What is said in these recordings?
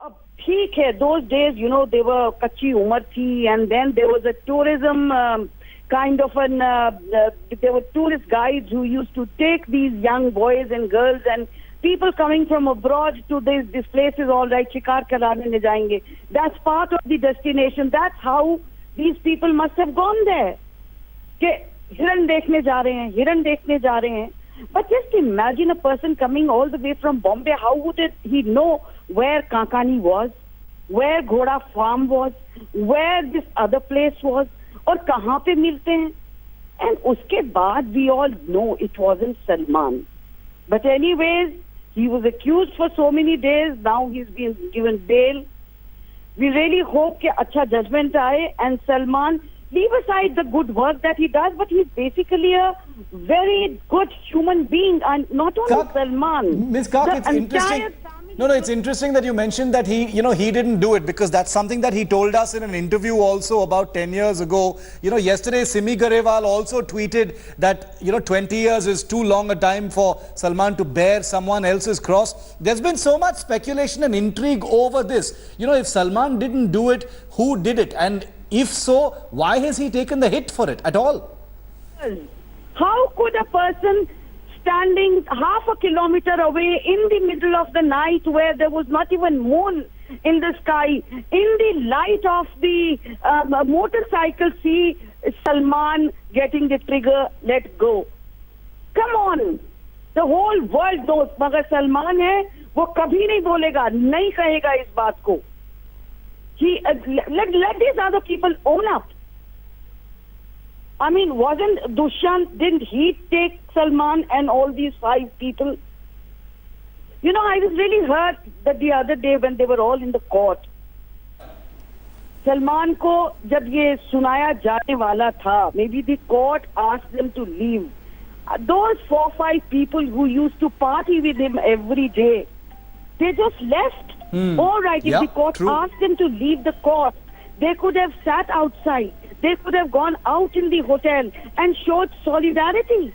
अब ठीक है, those days, you know, they were कच्ची उम्र थी, and then there was a tourism kind of an, there were tourist guides who used to take these young boys and girls and people coming from abroad to these places, all right, शिकार कराने ले जाएंगे. That's part of the destination. That's how these people must have gone there. कि हिरन देखने जा रहे हैं, हिरन देखने जा रहे हैं. But just imagine a person coming all the way from Bombay. How would he know where Kankani was, where Ghoda Farm was, where this other place was, और कहाँ पे मिलते हैं? And उसके बाद we all know it wasn't Salman. But anyways, he was accused for so many days. Now he's been given bail. We really hope कि अच्छा judgment आए and Salman, leave aside the good work that he does, but he's basically a very good human being, and not only Salman. Ms. Kak, it's interesting. No, it's interesting that you mentioned that he didn't do it, because that's something that he told us in an interview also about 10 years ago. Yesterday Simi Garewal also tweeted that, 20 years is too long a time for Salman to bear someone else's cross. There's been so much speculation and intrigue over this. If Salman didn't do it, who did it? And if so, why has he taken the hit for it at all? How could a person standing half a kilometer away in the middle of the night where there was not even moon in the sky, in the light of the motorcycle, see Salman getting the trigger, let go? Come on! The whole world knows, मगर सलमान है, वो कभी नहीं बोलेगा, नहीं कहेगा इस बात को. Let these other people own up. I mean, didn't he take Salman and all these 5 people? I was really hurt that the other day when they were all in the court. Salman ko jab ye sunaya jaane wala tha, maybe the court asked them to leave. Those 4-5 people who used to party with him every day, they just left. All right, if the court asked them to leave the court, they could have sat outside. They could have gone out in the hotel and showed solidarity.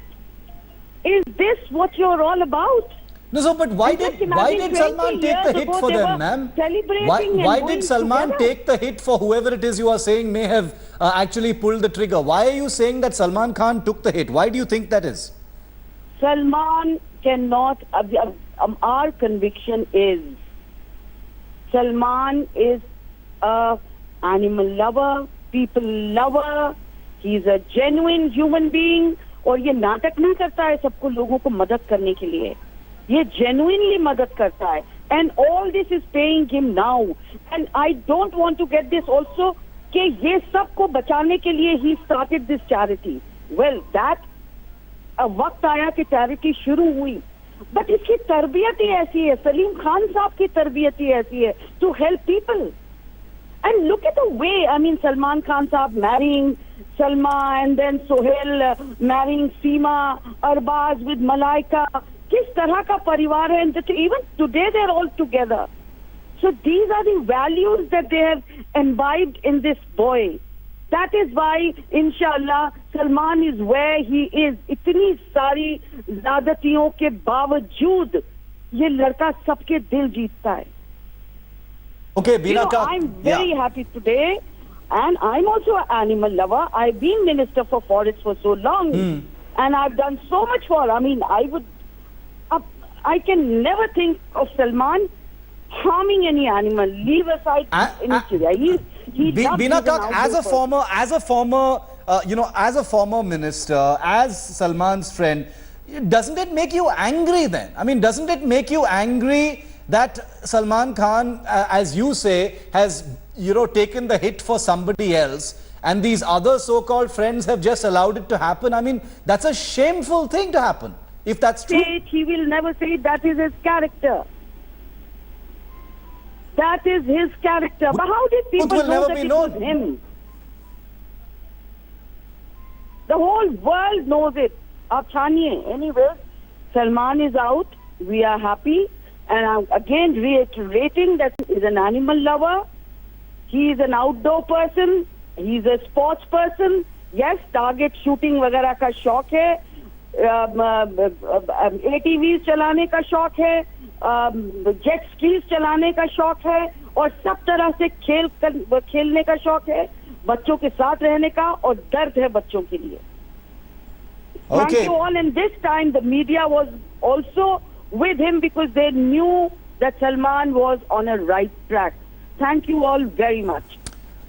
Is this what you're all about? No, so but why did Salman take the hit for them, ma'am? Why did Salman take the hit for whoever it is you are saying may have actually pulled the trigger? Why are you saying that Salman Khan took the hit? Why do you think that is? Salman cannot. Our conviction is Salman is a animal lover, people lover. He's a genuine human being. और ये नाटक नहीं करता है सबको लोगों को मदद करने के लिए. ये genuinely मदद करता है. And all this is paying him now. And I don't want to get this also कि ये सबको बचाने के लिए he started this charity. Well, that वक्त आया कि charity शुरू हुई. But इसकी तरबियत ही ऐसी है, सलीम खान साहब की तरबियत ही ऐसी है, to help people. And look at the way, I mean, Salman Khan saab marrying Salma and then Sohail marrying Seema, Arbaz with Malaika. Kis tarah ka parivar hai, and even today they're all together. So these are the values that they have imbibed in this boy. That is why, inshallah, Salman is where he is. इतनी सारी ज़्यादतियों के बावजूद ये लड़का सबके दिल जीतता है. Okay, Bina Kak, I'm very happy today, and I'm also an animal lover. I've been Minister for Forests for so long, and I've done so much for. I mean, I can never think of Salman harming any animal. Leave aside any children. Bina Kak, as a former minister, as Salman's friend, doesn't it make you angry then? I mean, doesn't it make you angry that Salman Khan, as you say, has taken the hit for somebody else, and these other so-called friends have just allowed it to happen? I mean, that's a shameful thing to happen, if that's true. He will never say it. That is his character. That is his character. But how did people know that it was him? The whole world knows it. Anyway, Salman is out. We are happy. And I'm again reiterating that he is an animal lover. He is an outdoor person. He is a sports person. Yes, target shooting वगैरह का शौक है. ATVs चलाने का शौक है. Jet skis चलाने का शौक है. और सब तरह से खेलने का शौक है, बच्चों के साथ रहने का, और दर्द है बच्चों के लिए. Thank you all. And this time the media was also with him because they knew that Salman was on a right track. Thank you all very much.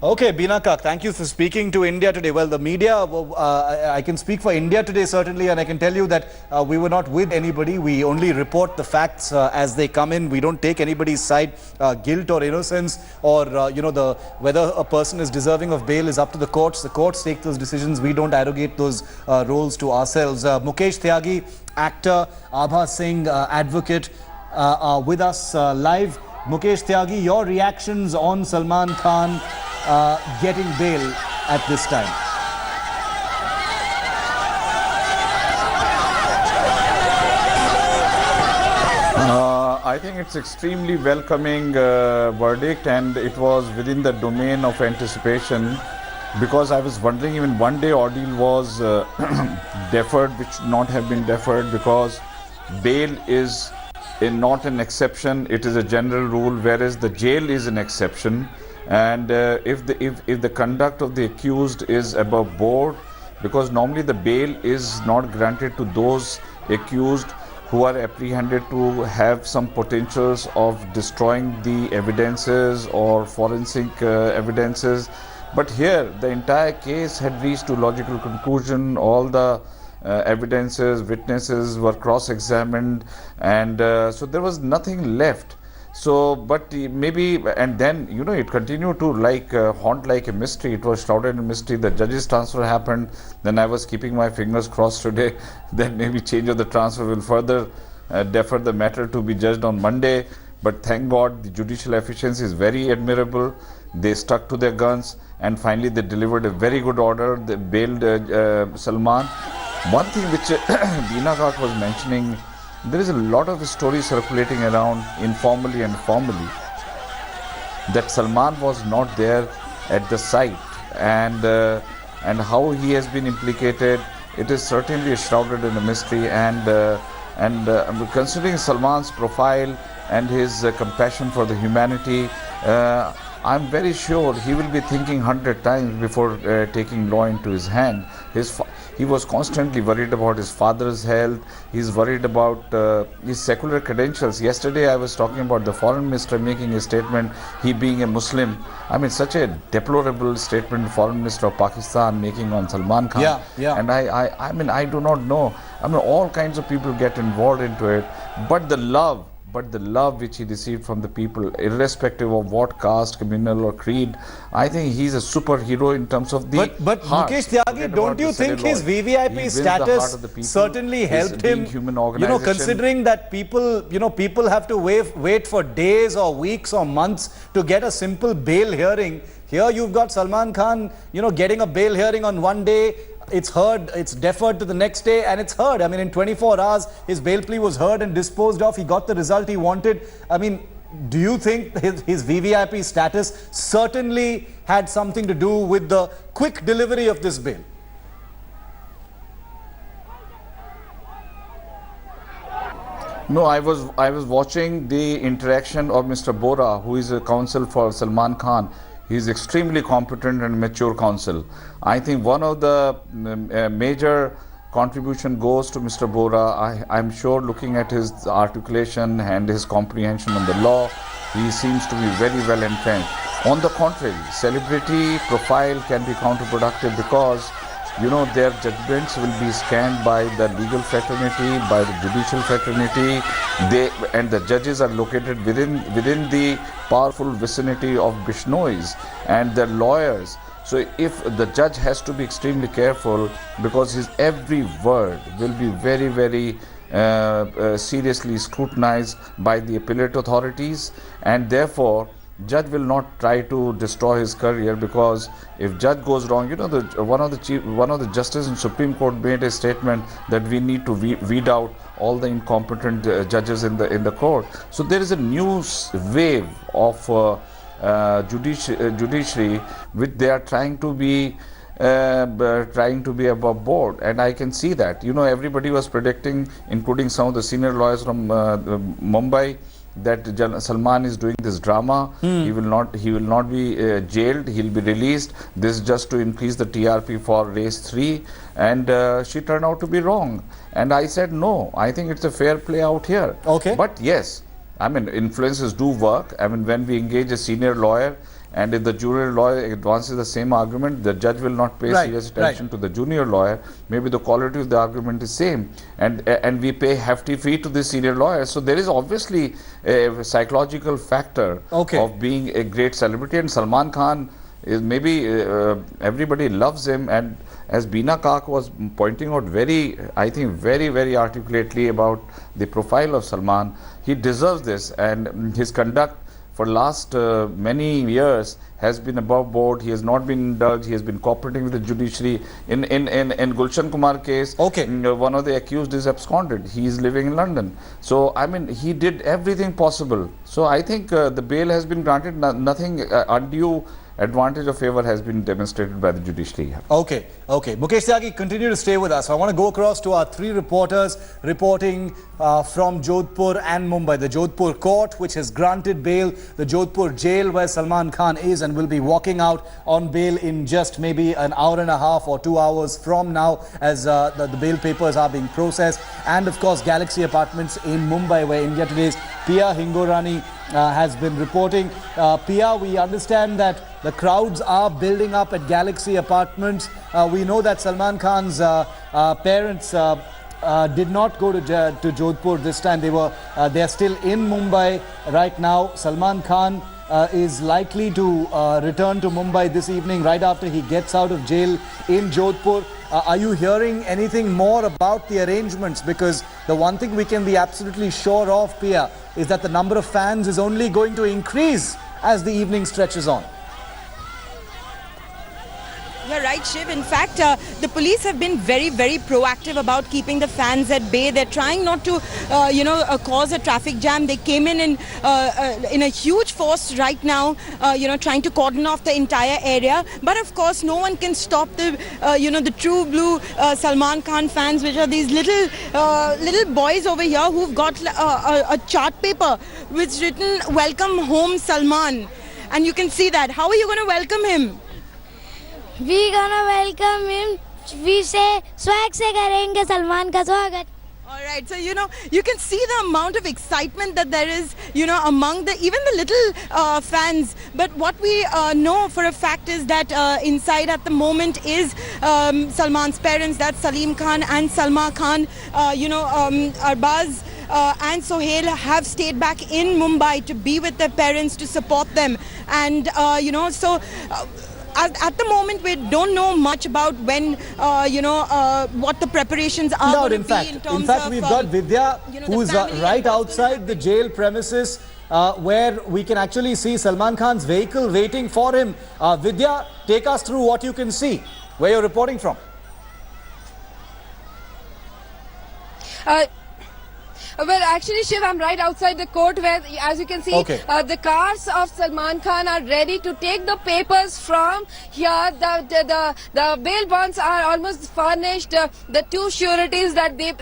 Okay, Beena Kak, thank you for speaking to India today. Well, the media, I can speak for India today certainly, and I can tell you that we were not with anybody. We only report the facts as they come in. We don't take anybody's side. Guilt or innocence, or whether a person is deserving of bail is up to the courts. The courts take those decisions. We don't arrogate those roles to ourselves. Mukesh Tyagi, actor, Abha Singh, advocate, are with us live. Mukesh Tyagi, your reactions on Salman Khan getting bail at this time? I think it's extremely welcoming verdict, and it was within the domain of anticipation, because I was wondering even one day ordeal was deferred, which should not have been deferred, because bail is not an exception, it is a general rule, whereas the jail is an exception. And if the conduct of the accused is above board, because normally the bail is not granted to those accused who are apprehended to have some potentials of destroying the evidences or forensic evidences. But here the entire case had reached to logical conclusion. All the evidences, witnesses were cross-examined, and so there was nothing left. So, but maybe, and then, it continued to haunt like a mystery. It was shrouded in mystery. The judge's transfer happened. Then I was keeping my fingers crossed today. Then maybe change of the transfer will further defer the matter to be judged on Monday. But thank God, the judicial efficiency is very admirable. They stuck to their guns, and finally they delivered a very good order. They bailed Salman. One thing which Beena Kak was mentioning, there is a lot of stories circulating around informally and formally that Salman was not there at the site, and how he has been implicated, it is certainly shrouded in a mystery. And considering Salman's profile and his compassion for the humanity, I'm very sure he will be thinking 100 times before taking law into his hand. He was constantly worried about his father's health. He's worried about his secular credentials. Yesterday I was talking about the foreign minister making a statement, he being a Muslim. I mean, such a deplorable statement the foreign minister of Pakistan making on Salman Khan. Yeah. And I mean, I do not know. I mean, all kinds of people get involved into it, but the love which he received from the people, irrespective of what caste, communal or creed, I think he's a superhero in terms of the But heart. Mukesh Tyagi, don't you think his VVIP status certainly helped him, considering that people have to wait for days or weeks or months to get a simple bail hearing. Here you've got Salman Khan, getting a bail hearing on one day. It's heard, it's deferred to the next day, and it's heard. I mean, in 24 hours, his bail plea was heard and disposed of. He got the result he wanted. I mean, do you think his VVIP status certainly had something to do with the quick delivery of this bail? No, I was watching the interaction of Mr. Bora, who is a counsel for Salman Khan. He is extremely competent and mature counsel. I think one of the major contribution goes to Mr. Bora. I'm sure, looking at his articulation and his comprehension on the law, he seems to be very well entrenched. On the contrary, celebrity profile can be counterproductive, because their judgments will be scanned by the legal fraternity, by the judicial fraternity. And the judges are located within the powerful vicinity of Bishnois and their lawyers. So if the judge has to be extremely careful, because his every word will be very, very seriously scrutinized by the appellate authorities, and therefore judge will not try to destroy his career, because if judge goes wrong, one of the justices in Supreme Court made a statement that we need to weed out all the incompetent judges in the court. So there is a new wave of judiciary which they are trying to be above board, and I can see that. Everybody was predicting, including some of the senior lawyers from Mumbai, that Salman is doing this drama. He will not be jailed. He'll be released. This is just to increase the TRP for race 3. And she turned out to be wrong. And I said no. I think it's a fair play out here. Okay. But yes, I mean, influences do work. I mean, when we engage a senior lawyer, and if the junior lawyer advances the same argument, the judge will not pay serious attention to the junior lawyer. Maybe the quality of the argument is same, and we pay hefty fee to the senior lawyer. So there is obviously a psychological factor of being a great celebrity. And Salman Khan is maybe everybody loves him, and as Beena Kak was pointing out I think very articulately about the profile of Salman, he deserves this, and his conduct for last many years has been above board. He has not been indulged. He has been cooperating with the judiciary. In Gulshan Kumar case, one of the accused is absconded. He is living in London. So I mean, he did everything possible. So I think the bail has been granted. Nothing undue advantage or favor has been demonstrated by the judiciary. Okay. Mukesh Tyagi, continue to stay with us. I want to go across to our 3 reporters reporting from Jodhpur and Mumbai. The Jodhpur court, which has granted bail, the Jodhpur jail where Salman Khan is and will be walking out on bail in just maybe an hour and a half or 2 hours from now as the bail papers are being processed. And of course, Galaxy Apartments in Mumbai, where India Today's Pia Hingorani has been reporting. Pia, we understand that the crowds are building up at Galaxy Apartments. We know that Salman Khan's parents did not go to Jodhpur this time. They are still in Mumbai right now. Salman Khan is likely to return to Mumbai this evening right after he gets out of jail in Jodhpur. Are you hearing anything more about the arrangements? Because the one thing we can be absolutely sure of, Pia, is that the number of fans is only going to increase as the evening stretches on. You're right, Shiv. In fact, the police have been very proactive about keeping the fans at bay. They're trying not to, cause a traffic jam. They came in a huge force right now, trying to cordon off the entire area. But of course, no one can stop the true blue Salman Khan fans, which are these little boys over here who've got a chart paper which is written "Welcome Home Salman," and you can see that. How are you going to welcome him? We gonna welcome him. We say swag se karenge Salman ka swagat. All right, so you can see the amount of excitement that there is, among even the little fans. But what we know for a fact is that inside at the moment is Salman's parents, that's Salim Khan and Salma Khan. Arbaz and Sohail have stayed back in Mumbai to be with their parents, to support them, and at the moment, we don't know much about when, what the preparations are going to be in terms of... In fact, we've got Vidya, who's right outside the jail premises, where we can actually see Salman Khan's vehicle waiting for him. Vidya, take us through what you can see, where you're reporting from. Well, actually, Shiv, I'm right outside the court where, as you can see, the cars of Salman Khan are ready to take the papers from here. The bail bonds are almost furnished. The 2 sureties that they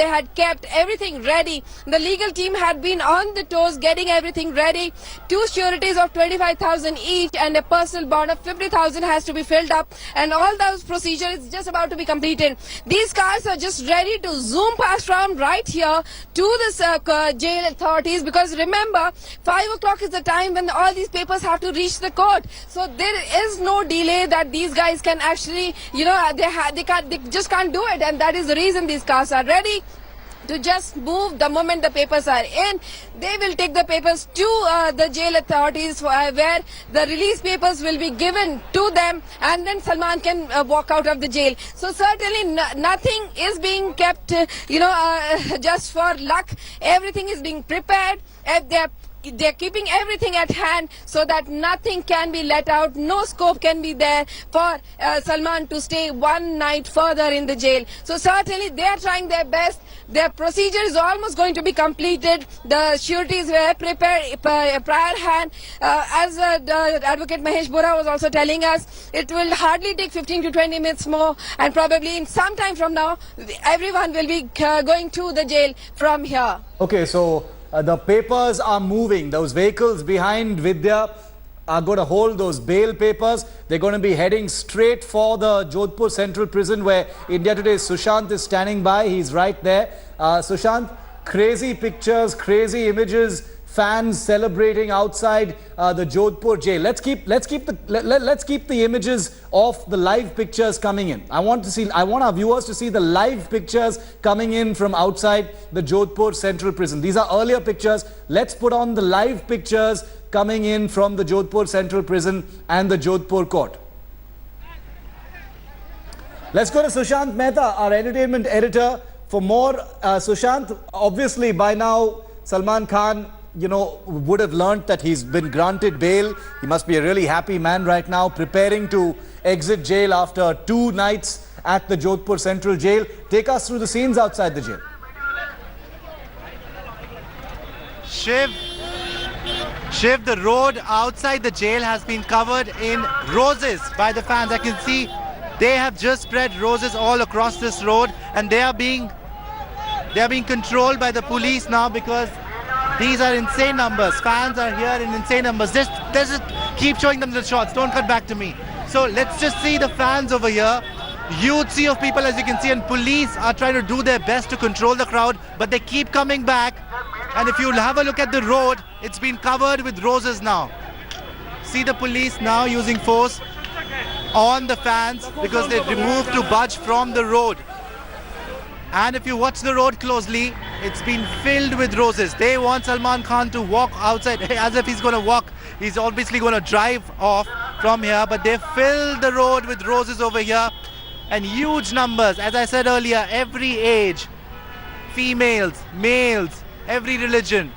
had kept everything ready. The legal team had been on the toes getting everything ready. 2 sureties of 25,000 each and a personal bond of 50,000 has to be filled up, and all those procedures is just about to be completed. These cars are just ready to zoom past from right here to the jail authorities, because remember, 5 o'clock is the time when all these papers have to reach the court. So there is no delay that these guys can actually, they just can't do it, and that is the reason these cars are ready to just move the moment the papers are in. They will take the papers to the jail authorities where the release papers will be given to them, and then Salman can walk out of the jail. So certainly nothing is being kept, just for luck. Everything is being prepared. They're keeping everything at hand so that nothing can be let out. No scope can be there for Salman to stay one night further in the jail. So certainly they are trying their best. Their procedure is almost going to be completed. The sureties were prepared prior hand. As Advocate Mahesh Bora was also telling us, it will hardly take 15 to 20 minutes more, and probably in some time from now, everyone will be going to the jail from here. Okay, so the papers are moving. Those vehicles behind Vidya are going to hold those bail papers. They're going to be heading straight for the Jodhpur Central Prison, where India Today's Sushant is standing by. He's right there. Sushant, crazy pictures, crazy images, fans celebrating outside the Jodhpur jail. Let's keep the images of the live pictures coming in. I want our viewers to see the live pictures coming in from outside the Jodhpur Central Prison. These are earlier pictures. Let's put on the live pictures coming in from the Jodhpur Central Prison and the Jodhpur court. Let's go to Sushant Mehta, our entertainment editor, for more. Sushant, obviously by now Salman Khan, would have learnt that he's been granted bail. He must be a really happy man right now, preparing to exit jail after 2 nights at the Jodhpur Central Jail. Take us through the scenes outside the jail. Shiv, the road outside the jail has been covered in roses by the fans. I can see they have just spread roses all across this road, and they are being controlled by the police now, because these are insane numbers. Fans are here in insane numbers. Just keep showing them the shots. Don't cut back to me. So let's just see the fans over here. Huge sea of people, as you can see, and police are trying to do their best to control the crowd, but they keep coming back. And if you have a look at the road, it's been covered with roses now. See the police now using force on the fans because they refused to budge from the road. And if you watch the road closely, it's been filled with roses. They want Salman Khan to walk outside as if he's going to walk. He's obviously going to drive off from here, but they filled the road with roses over here. And huge numbers, as I said earlier, every age, females, males, every religion,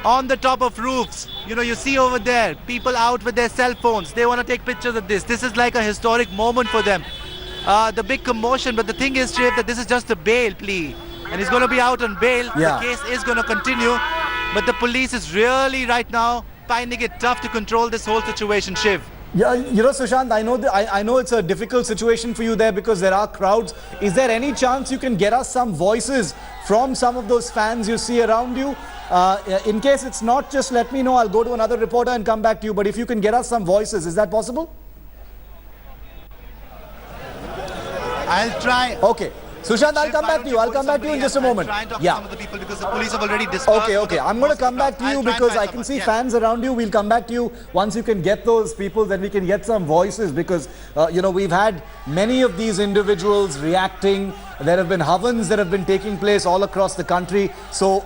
on the top of roofs. You see over there, people out with their cell phones. They want to take pictures of this. This is like a historic moment for them. The big commotion, but the thing is, Shiv, that this is just a bail plea, and he's going to be out on bail. Yeah. The case is going to continue, but the police is really right now finding it tough to control this whole situation, Shiv. Yeah, Sushant, I know it's a difficult situation for you there because there are crowds. Is there any chance you can get us some voices from some of those fans you see around you? In case it's not, just let me know. I'll go to another reporter and come back to you. But if you can get us some voices, is that possible? I'll try. Okay. Sushant, I'll come back to you. I'll come back to you in just a moment. Yeah. Some of the people, because the police have already dispersed. Okay. I'm going to come back to you because I can see fans around you. We'll come back to you once you can get those people, then we can get some voices, because we've had many of these individuals reacting. There have been havans that have been taking place all across the country. So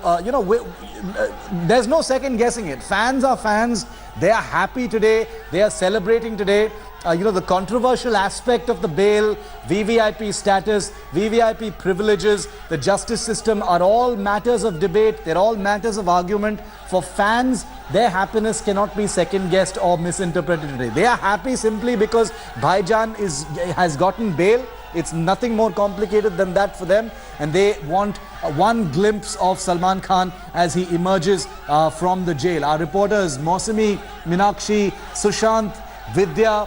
there's no second guessing it. Fans are fans. They are happy today. They are celebrating today. The controversial aspect of the bail, VVIP status, VVIP privileges, the justice system are all matters of debate. They're all matters of argument. For fans, their happiness cannot be second-guessed or misinterpreted today. They are happy simply because Bhaijan has gotten bail. It's nothing more complicated than that for them. And they want one glimpse of Salman Khan as he emerges from the jail. Our reporters, Mausami, Minakshi, Sushant, Vidya,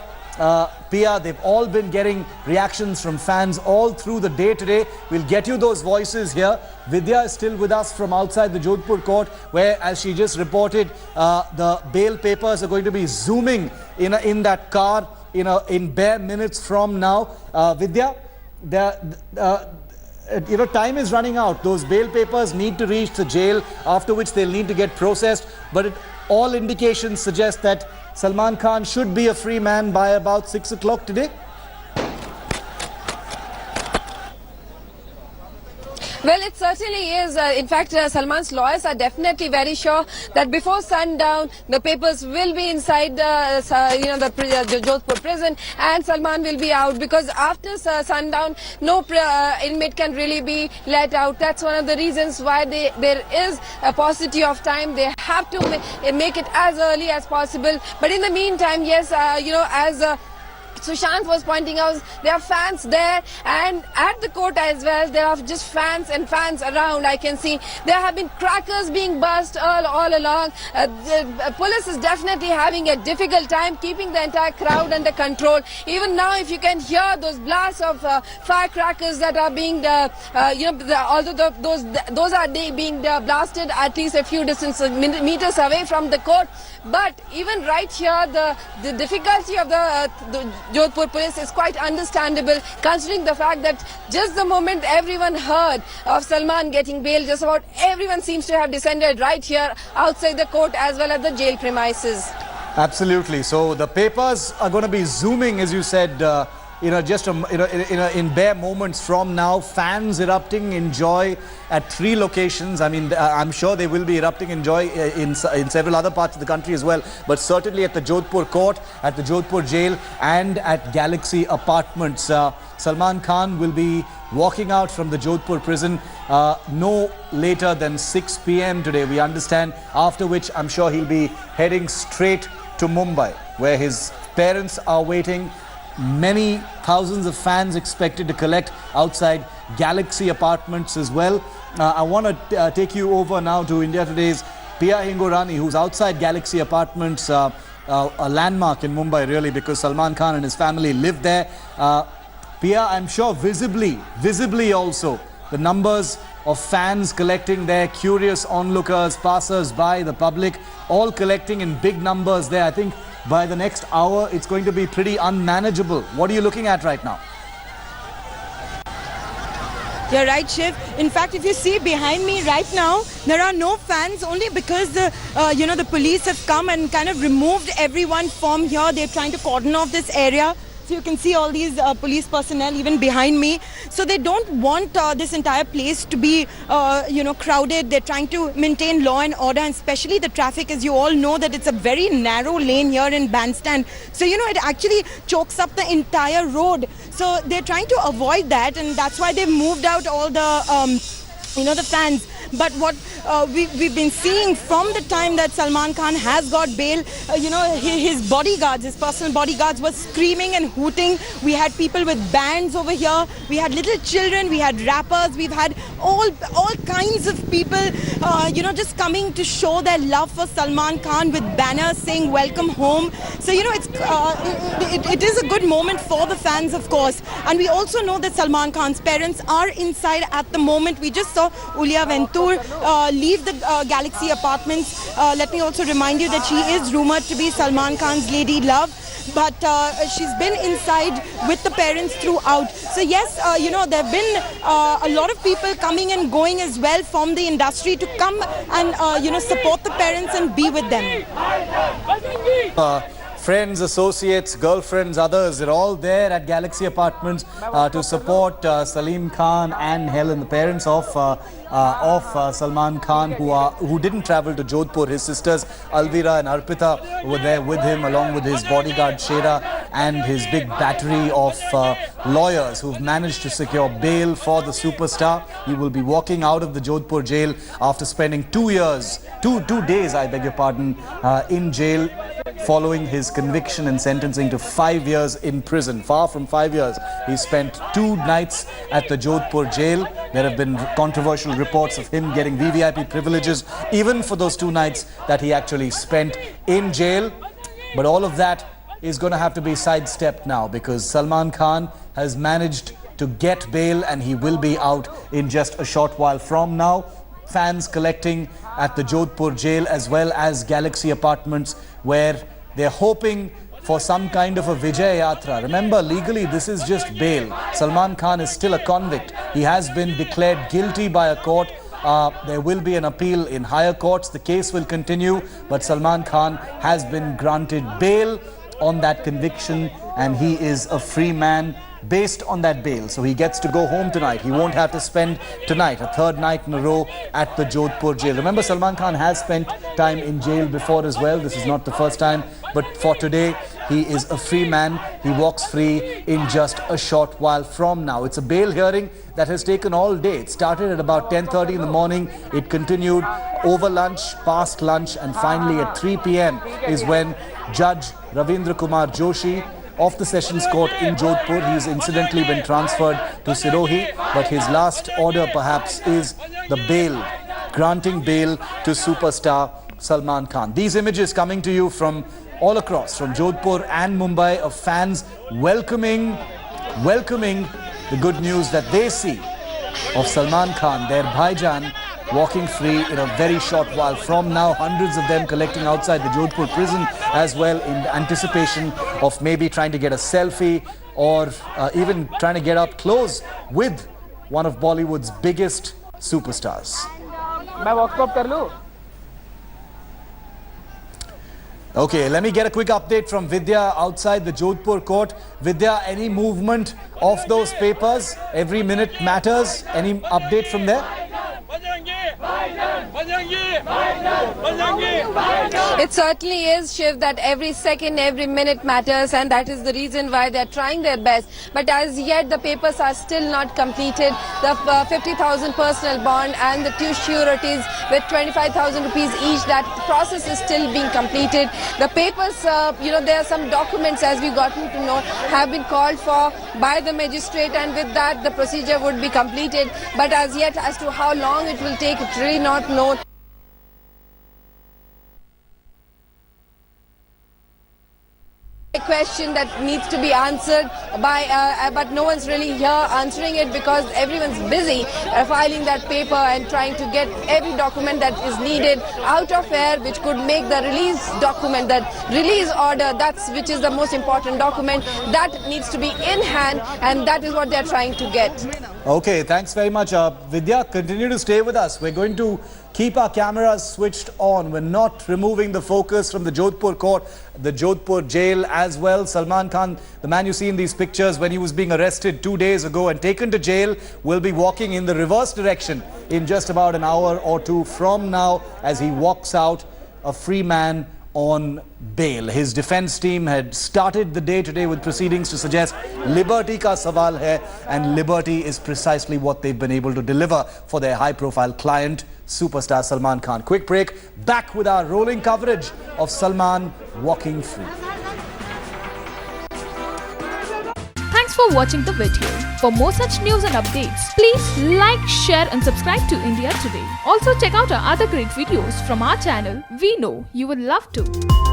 Pia, they've all been getting reactions from fans all through the day today. We'll get you those voices here. Vidya is still with us from outside the Jodhpur court, where, as she just reported, the bail papers are going to be zooming in that car in bare minutes from now. Vidya, time is running out. Those bail papers need to reach the jail, after which they'll need to get processed. But all indications suggest that Salman Khan should be a free man by about 6 o'clock today. Well, it certainly is. In fact, Salman's lawyers are definitely very sure that before sundown, the papers will be inside the Jodhpur prison, and Salman will be out, because after sundown, no inmate can really be let out. That's one of the reasons why there is a paucity of time. They have to make it as early as possible. But in the meantime, yes, Sushant was pointing out, there are fans there, and at the court as well, there are just fans and fans around. I can see there have been crackers being burst all along. The police is definitely having a difficult time keeping the entire crowd under control. Even now, if you can hear those blasts of firecrackers that are being, although those are being blasted at least a few meters away from the court. But even right here, the difficulty of the Jodhpur police is quite understandable, considering the fact that just the moment everyone heard of Salman getting bail, just about everyone seems to have descended right here outside the court as well as the jail premises. Absolutely. So the papers are going to be zooming, as you said, just in bare moments from now. Fans erupting in joy at 3 locations. I mean, I'm sure they will be erupting in joy in several other parts of the country as well, but certainly at the Jodhpur court, at the Jodhpur jail, and at Galaxy Apartments. Salman Khan will be walking out from the Jodhpur prison no later than 6 p.m. today, we understand, after which I'm sure he'll be heading straight to Mumbai, where his parents are waiting. Many thousands of fans expected to collect outside Galaxy Apartments as well. I want to take you over now to India Today's Pia Hingorani, who's outside Galaxy Apartments, a landmark in Mumbai really, because Salman Khan and his family live there. Pia, I'm sure visibly also, the numbers of fans collecting there, curious onlookers, passers-by, the public, all collecting in big numbers there. I think by the next hour, it's going to be pretty unmanageable. What are you looking at right now? You're right, Shiv. In fact, if you see behind me right now, there are no fans, only because the police have come and kind of removed everyone from here. They're trying to cordon off this area. So you can see all these police personnel even behind me. So they don't want this entire place to be, crowded. They're trying to maintain law and order, and especially the traffic. As you all know, that it's a very narrow lane here in Bandstand. So, it actually chokes up the entire road. So they're trying to avoid that, and that's why they've moved out all the, the fans. But what we've been seeing from the time that Salman Khan has got bail, his bodyguards, his personal bodyguards were screaming and hooting. We had people with bands over here. We had little children. We had rappers. We've had all kinds of people, just coming to show their love for Salman Khan with banners saying "Welcome home." So, it is a good moment for the fans, of course. And we also know that Salman Khan's parents are inside at the moment. We just saw Ulia Ventur leave the Galaxy Apartments. Let me also remind you that she is rumored to be Salman Khan's lady love, but she's been inside with the parents throughout. So yes, there have been a lot of people coming and going as well from the industry to come and support the parents and be with them. Friends, associates, girlfriends, others, they're all there at Galaxy Apartments to support Salim Khan and Helen, the parents of Salman Khan, who didn't travel to Jodhpur. His sisters Alvira and Arpita were there with him, along with his bodyguard Shera and his big battery of lawyers who've managed to secure bail for the superstar. He will be walking out of the Jodhpur jail after spending 2 days, I beg your pardon, in jail, following his conviction and sentencing to 5 years in prison. Far from 5 years, he spent 2 nights at the Jodhpur jail. There have been controversial reports of him getting VVIP privileges even for those 2 nights that he actually spent in jail. But all of that is going to have to be sidestepped now, because Salman Khan has managed to get bail and he will be out in just a short while from now. Fans collecting at the Jodhpur jail as well as Galaxy Apartments, where they're hoping for some kind of a Vijay Yatra. Remember, legally this is just bail. Salman Khan is still a convict. He has been declared guilty by a court. There will be an appeal in higher courts. The case will continue, but Salman Khan has been granted bail on that conviction, and he is a free man based on that bail. So he gets to go home tonight. He won't have to spend tonight, a 3rd night in a row, at the Jodhpur jail. Remember, Salman Khan has spent time in jail before as well. This is not the first time, but for today, he is a free man. He walks free in just a short while from now. It's a bail hearing that has taken all day. It started at about 10:30 in the morning. It continued over lunch, past lunch, and finally at 3 p.m. is when Judge Ravindra Kumar Joshi of the Sessions Court in Jodhpur. He's incidentally been transferred to Sirohi, but his last order perhaps is the bail, granting bail to superstar Salman Khan. These images coming to you from all across, from Jodhpur and Mumbai, of fans welcoming the good news that they see of Salman Khan, their bhaijan, walking free in a very short while. From now, hundreds of them collecting outside the Jodhpur prison as well, in anticipation of maybe trying to get a selfie or even trying to get up close with one of Bollywood's biggest superstars. Okay, let me get a quick update from Vidya outside the Jodhpur court. Vidya, any movement of those papers? Every minute matters. Any update from there? It certainly is, Shiv, that every second, every minute matters, and that is the reason why they are trying their best. But as yet, the papers are still not completed. The 50,000 personal bond and the 2 sureties with 25,000 rupees each, that process is still being completed. The papers, there are some documents, as we gotten to know, have been called for by the magistrate, and with that, the procedure would be completed. But as yet, as to how long it will take, it's really not known. A question that needs to be answered by, but no one's really here answering it because everyone's busy filing that paper and trying to get every document that is needed out of air, which could make the release document, that release order, which is the most important document, that needs to be in hand, and that is what they're trying to get. Okay, thanks very much. Vidya, continue to stay with us. We're going to keep our cameras switched on. We're not removing the focus from the Jodhpur court, the Jodhpur jail as well. Salman Khan, the man you see in these pictures when he was being arrested 2 days ago and taken to jail, will be walking in the reverse direction in just about an hour or two from now as he walks out a free man on bail. His defense team had started the day today with proceedings to suggest liberty ka sawal hai, and liberty is precisely what they've been able to deliver for their high-profile client, superstar Salman Khan. Quick break, back with our rolling coverage of Salman walking free. Thanks for watching the video. For more such news and updates, please like, share and subscribe to India Today. Also check out our other great videos from our channel. We know you will love to.